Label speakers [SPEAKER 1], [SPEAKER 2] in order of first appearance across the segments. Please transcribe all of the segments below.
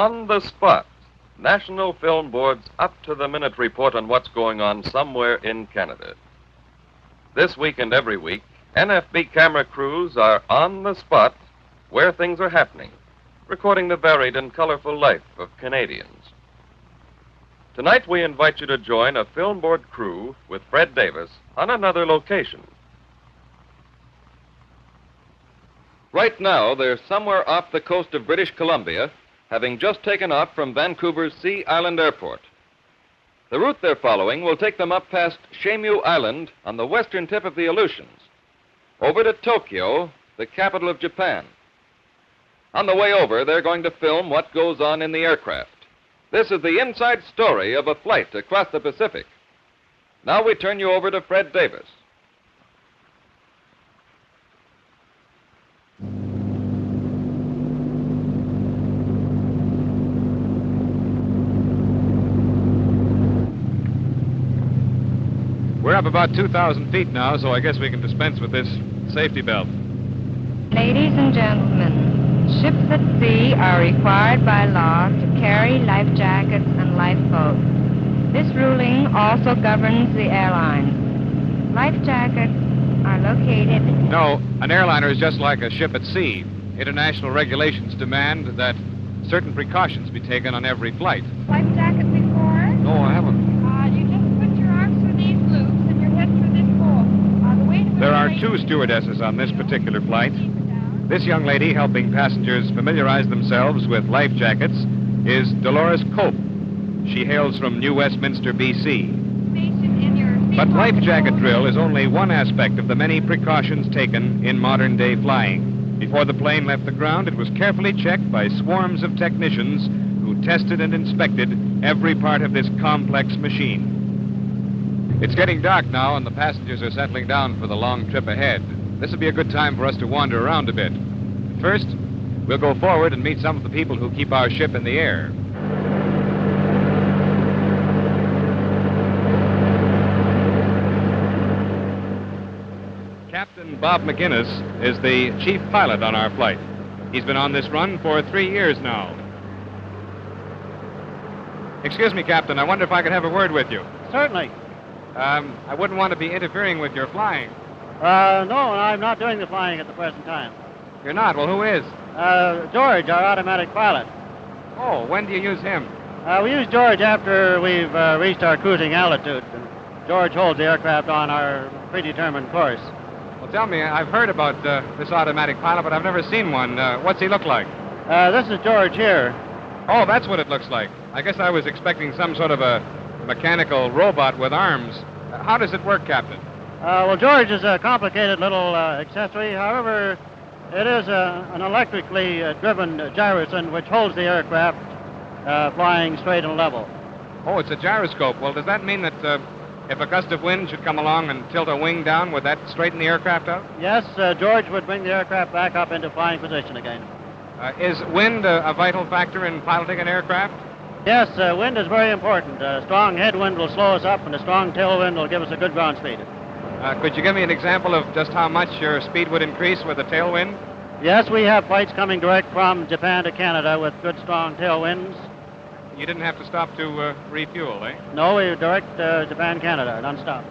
[SPEAKER 1] On the spot, National Film Board's up-to-the-minute report on what's going on somewhere in Canada. This week and every week, NFB camera crews are on the spot where things are happening, recording the varied and colorful life of Canadians. Tonight we invite you to join a Film Board crew with Fred Davis on another location. Right now, they're somewhere off the coast of British Columbia, having just taken off from Vancouver's Sea Island Airport. The route they're following will take them up past Shemu Island on the western tip of the Aleutians, over to Tokyo, the capital of Japan. On the way over, they're going to film what goes on in the aircraft. This is the inside story of a flight across the Pacific. Now we turn you over to Fred Davis.
[SPEAKER 2] We're up about 2,000 feet now, so I guess we can dispense with this safety belt.
[SPEAKER 3] Ladies and gentlemen, ships at sea are required by law to carry life jackets and lifeboats. This ruling also governs the airlines. Life jackets are located...
[SPEAKER 2] No, an airliner is just like a ship at sea. International regulations demand that certain precautions be taken on every flight.
[SPEAKER 3] Life jacket before?
[SPEAKER 2] No, I haven't.
[SPEAKER 3] You just put your arms through these loops and your head through this hole.
[SPEAKER 2] There are two stewardesses on this particular flight. This young lady, helping passengers familiarize themselves with life jackets, is Dolores Cope. She hails from New Westminster, B.C. But life jacket drill is only one aspect of the many precautions taken in modern-day flying. Before the plane left the ground, it was carefully checked by swarms of technicians who tested and inspected every part of this complex machine. It's getting dark now, and the passengers are settling down for the long trip ahead. This would be a good time for us to wander around a bit. First, we'll go forward and meet some of the people who keep our ship in the air. Captain Bob McGinnis is the chief pilot on our flight. He's been on this run for 3 years now. Excuse me, Captain, I wonder if I could have a word with you.
[SPEAKER 4] Certainly.
[SPEAKER 2] I wouldn't want to be interfering with your flying.
[SPEAKER 4] No, I'm not doing the flying at the present time.
[SPEAKER 2] You're not? Well, who is?
[SPEAKER 4] George, our automatic pilot.
[SPEAKER 2] Oh, when do you use him?
[SPEAKER 4] We use George after we've reached our cruising altitude. And George holds the aircraft on our predetermined course.
[SPEAKER 2] Well, tell me, I've heard about this automatic pilot, but I've never seen one. What's he look like?
[SPEAKER 4] This is George here.
[SPEAKER 2] Oh, that's what it looks like. I guess I was expecting some sort of a mechanical robot with arms. How does it work, Captain?
[SPEAKER 4] Well, George is a complicated little accessory. However, it is an electrically driven gyroson which holds the aircraft flying straight and level.
[SPEAKER 2] Oh, it's a gyroscope. Well, does that mean that if a gust of wind should come along and tilt a wing down, would that straighten the aircraft out?
[SPEAKER 4] Yes, George would bring the aircraft back up into flying position again.
[SPEAKER 2] Is wind a vital factor in piloting an aircraft?
[SPEAKER 4] Yes, wind is very important. A strong headwind will slow us up, and a strong tailwind will give us a good ground speed.
[SPEAKER 2] Could you give me an example of just how much your speed would increase with a tailwind?
[SPEAKER 4] Yes, we have flights coming direct from Japan to Canada with good, strong tailwinds.
[SPEAKER 2] You didn't have to stop to refuel, eh?
[SPEAKER 4] No, we direct Japan, Canada, non-stop.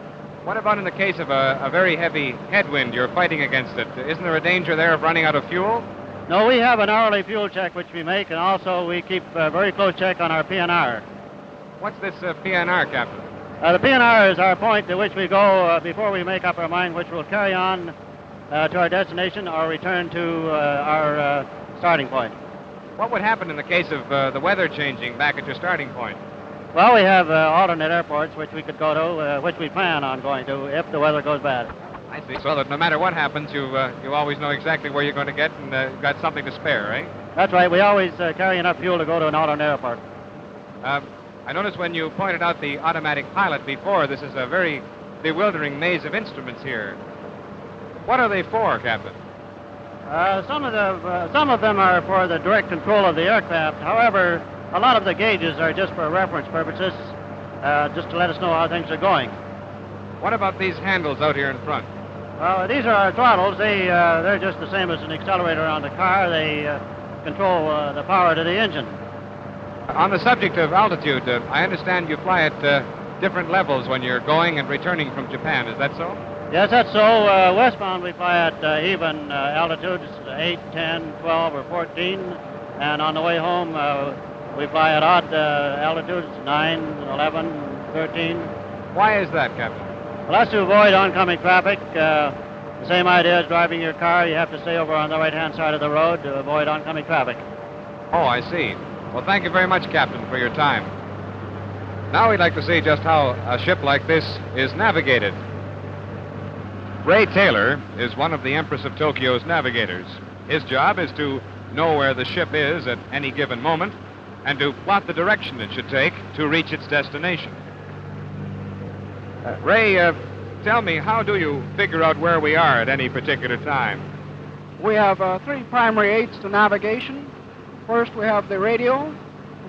[SPEAKER 2] What about in the case of a very heavy headwind? You're fighting against it. Isn't there a danger there of running out of fuel?
[SPEAKER 4] No, we have an hourly fuel check which we make, and also we keep a very close check on our PNR.
[SPEAKER 2] What's this PNR, Captain?
[SPEAKER 4] The PNR is our point to which we go before we make up our mind which we'll carry on to our destination or return to our starting point.
[SPEAKER 2] What would happen in the case of the weather changing back at your starting point?
[SPEAKER 4] Well, we have alternate airports which we could go to, which we plan on going to if the weather goes bad.
[SPEAKER 2] I see. So that no matter what happens, you always know exactly where you're going to get and got something to spare, eh?
[SPEAKER 4] That's right. We always carry enough fuel to go to an alternate airport.
[SPEAKER 2] I noticed when you pointed out the automatic pilot before, this is a very bewildering maze of instruments here. What are they for, Captain?
[SPEAKER 4] Some of them are for the direct control of the aircraft. However, a lot of the gauges are just for reference purposes, just to let us know how things are going.
[SPEAKER 2] What about these handles out here in front?
[SPEAKER 4] Well, these are our throttles. They're just the same as an accelerator on the car. They control the power to the engine.
[SPEAKER 2] On the subject of altitude, I understand you fly at different levels when you're going and returning from Japan. Is that so?
[SPEAKER 4] Yes, that's so. Westbound we fly at even altitudes, 8, 10, 12, or 14. And on the way home, we fly at odd altitudes, 9, 11, 13.
[SPEAKER 2] Why is that, Captain?
[SPEAKER 4] Well, that's to avoid oncoming traffic. The same idea as driving your car. You have to stay over on the right-hand side of the road to avoid oncoming traffic.
[SPEAKER 2] Oh, I see. Well, thank you very much, Captain, for your time. Now we'd like to see just how a ship like this is navigated. Ray Taylor is one of the Empress of Tokyo's navigators. His job is to know where the ship is at any given moment and to plot the direction it should take to reach its destination. Ray, tell me, how do you figure out where we are at any particular time?
[SPEAKER 5] We have 3 primary aids to navigation. First, we have the radio,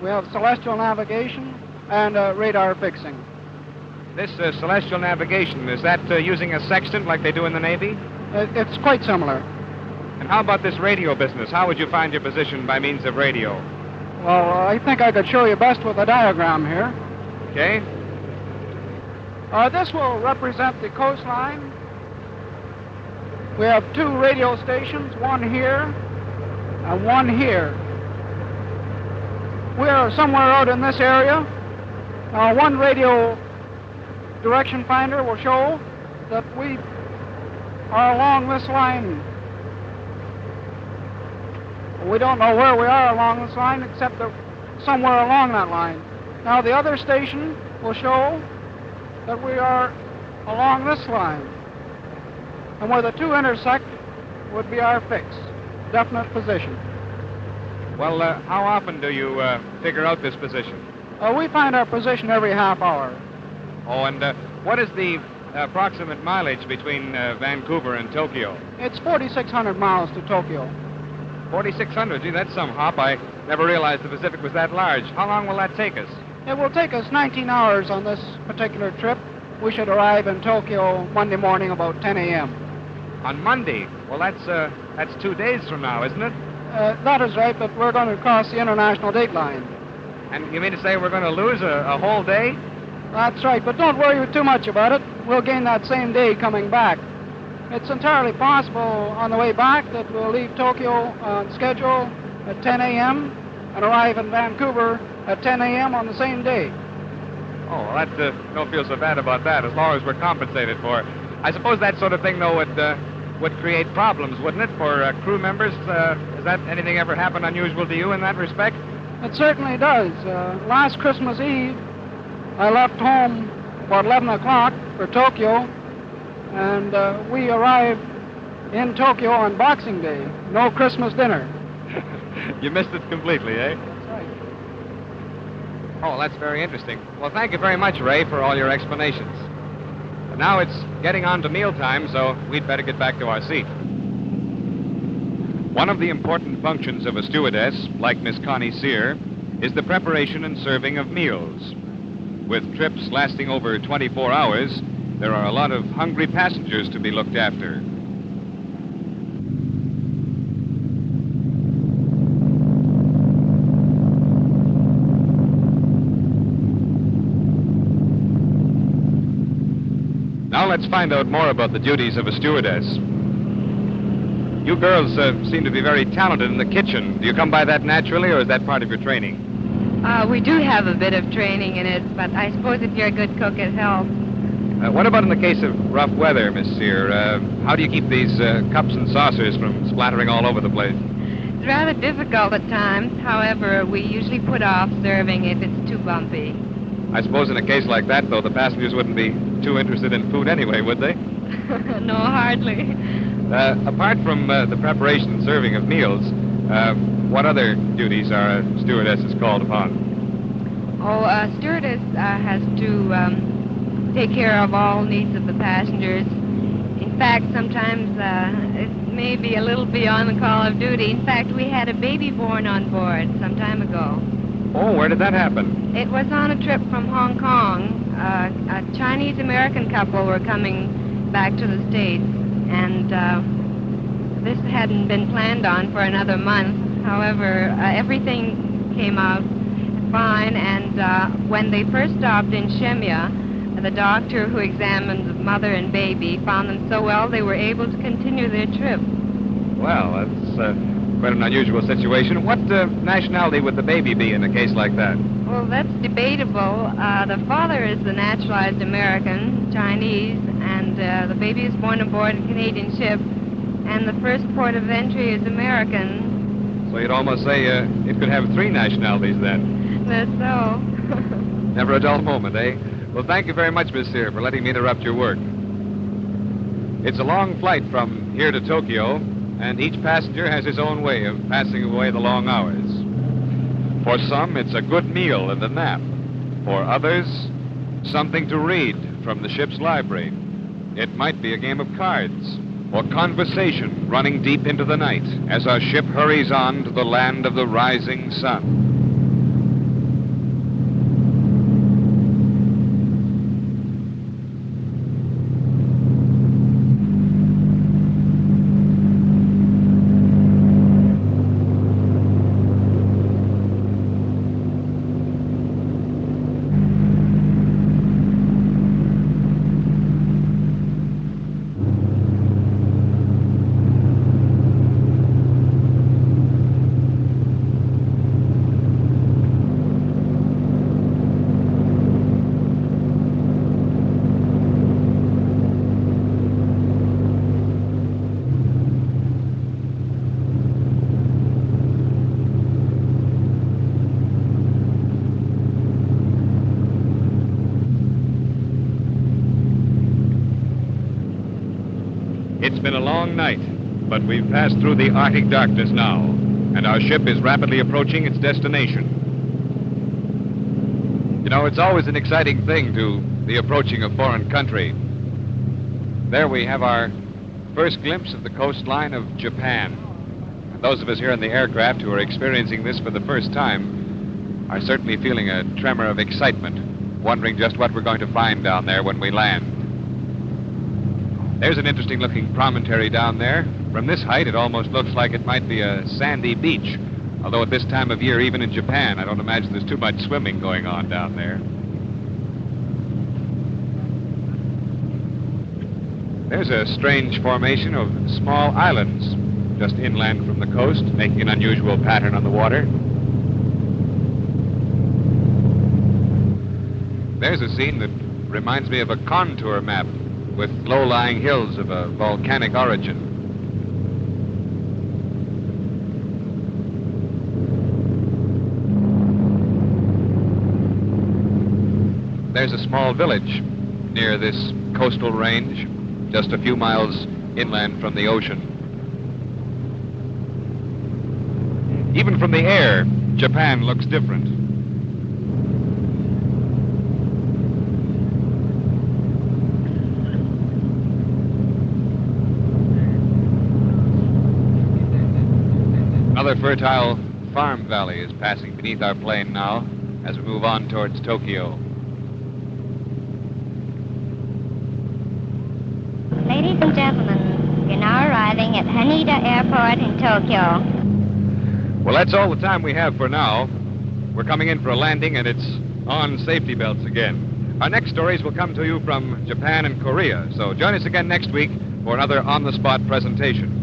[SPEAKER 5] we have celestial navigation, and radar fixing.
[SPEAKER 2] This celestial navigation, is that using a sextant like they do in the Navy?
[SPEAKER 5] It's quite similar.
[SPEAKER 2] And how about this radio business? How would you find your position by means of radio?
[SPEAKER 5] Well, I think I could show you best with a diagram here.
[SPEAKER 2] Okay.
[SPEAKER 5] This will represent the coastline. We have 2 radio stations, one here and one here. We are somewhere out in this area. One radio direction finder will show that we are along this line. We don't know where we are along this line except that somewhere along that line. Now the other station will show that we are along this line. And where the 2 intersect would be our fix, definite position.
[SPEAKER 2] Well, how often do you figure out this position?
[SPEAKER 5] We find our position every half hour.
[SPEAKER 2] Oh, and what is the approximate mileage between Vancouver and Tokyo?
[SPEAKER 5] It's 4,600 miles to Tokyo.
[SPEAKER 2] 4,600? Gee, that's some hop. I never realized the Pacific was that large. How long will that take us?
[SPEAKER 5] It will take us 19 hours on this particular trip. We should arrive in Tokyo Monday morning about 10 a.m.
[SPEAKER 2] On Monday? Well, that's 2 days from now, isn't it?
[SPEAKER 5] That is right, but we're going to cross the international date line.
[SPEAKER 2] And you mean to say we're going to lose a whole day?
[SPEAKER 5] That's right, but don't worry too much about it. We'll gain that same day coming back. It's entirely possible on the way back that we'll leave Tokyo on schedule at 10 a.m. and arrive in Vancouver at 10 a.m. on the same day.
[SPEAKER 2] Oh, well, don't feel so bad about that, as long as we're compensated for it. I suppose that sort of thing, though, would create problems, wouldn't it, for crew members? Has that anything ever happened unusual to you in that respect?
[SPEAKER 5] It certainly does. Last Christmas Eve, I left home about 11 o'clock for Tokyo, and we arrived in Tokyo on Boxing Day. No Christmas dinner.
[SPEAKER 2] You missed it completely, eh?
[SPEAKER 5] That's right.
[SPEAKER 2] Oh, that's very interesting. Well, thank you very much, Ray, for all your explanations. But now it's getting on to mealtime, so we'd better get back to our seat. One of the important functions of a stewardess, like Miss Connie Sear, is the preparation and serving of meals. With trips lasting over 24 hours, there are a lot of hungry passengers to be looked after. Now let's find out more about the duties of a stewardess. You girls seem to be very talented in the kitchen. Do you come by that naturally, or is that part of your training?
[SPEAKER 3] We do have a bit of training in it, but I suppose if you're a good cook, it helps.
[SPEAKER 2] What about in the case of rough weather, Miss Sear? How do you keep these cups and saucers from splattering all over the place?
[SPEAKER 3] It's rather difficult at times. However, we usually put off serving if it's too bumpy.
[SPEAKER 2] I suppose in a case like that, though, the passengers wouldn't be too interested in food anyway, would they?
[SPEAKER 3] No, hardly.
[SPEAKER 2] Apart from the preparation and serving of meals, what other duties are a stewardess is called upon?
[SPEAKER 3] Oh, a stewardess has to take care of all needs of the passengers. In fact, sometimes it may be a little beyond the call of duty. In fact, we had a baby born on board some time ago.
[SPEAKER 2] Oh, where did that happen?
[SPEAKER 3] It was on a trip from Hong Kong. A Chinese-American couple were coming back to the States, and this hadn't been planned on for another month. However, everything came out fine, and when they first stopped in Shemya, the doctor who examined the mother and baby found them so well they were able to continue their trip.
[SPEAKER 2] Well, that's quite an unusual situation. What nationality would the baby be in a case like that?
[SPEAKER 3] Well, that's debatable. The father is a naturalized American, Chinese, and the baby is born aboard a Canadian ship, and the first port of entry is American.
[SPEAKER 2] So you'd almost say it could have three nationalities then.
[SPEAKER 3] That's so.
[SPEAKER 2] Never a dull moment, eh? Well, thank you very much, Miss Sear, for letting me interrupt your work. It's a long flight from here to Tokyo, and each passenger has his own way of passing away the long hours. For some, it's a good meal and a nap. For others, something to read from the ship's library. It might be a game of cards, or conversation running deep into the night as our ship hurries on to the land of the rising sun. It's been a long night, but we've passed through the Arctic darkness now, and our ship is rapidly approaching its destination. You know, it's always an exciting thing to be approaching a foreign country. There we have our first glimpse of the coastline of Japan. And those of us here in the aircraft who are experiencing this for the first time are certainly feeling a tremor of excitement, wondering just what we're going to find down there when we land. There's an interesting-looking promontory down there. From this height, it almost looks like it might be a sandy beach. Although at this time of year, even in Japan, I don't imagine there's too much swimming going on down there. There's a strange formation of small islands just inland from the coast, making an unusual pattern on the water. There's a scene that reminds me of a contour map with low-lying hills of a volcanic origin. There's a small village near this coastal range, just a few miles inland from the ocean. Even from the air, Japan looks different. Another fertile farm valley is passing beneath our plane now as we move on towards Tokyo.
[SPEAKER 6] Ladies and gentlemen, you're now arriving at Haneda Airport in Tokyo.
[SPEAKER 2] Well, that's all the time we have for now. We're coming in for a landing, and it's on safety belts again. Our next stories will come to you from Japan and Korea, so join us again next week for another on-the-spot presentation.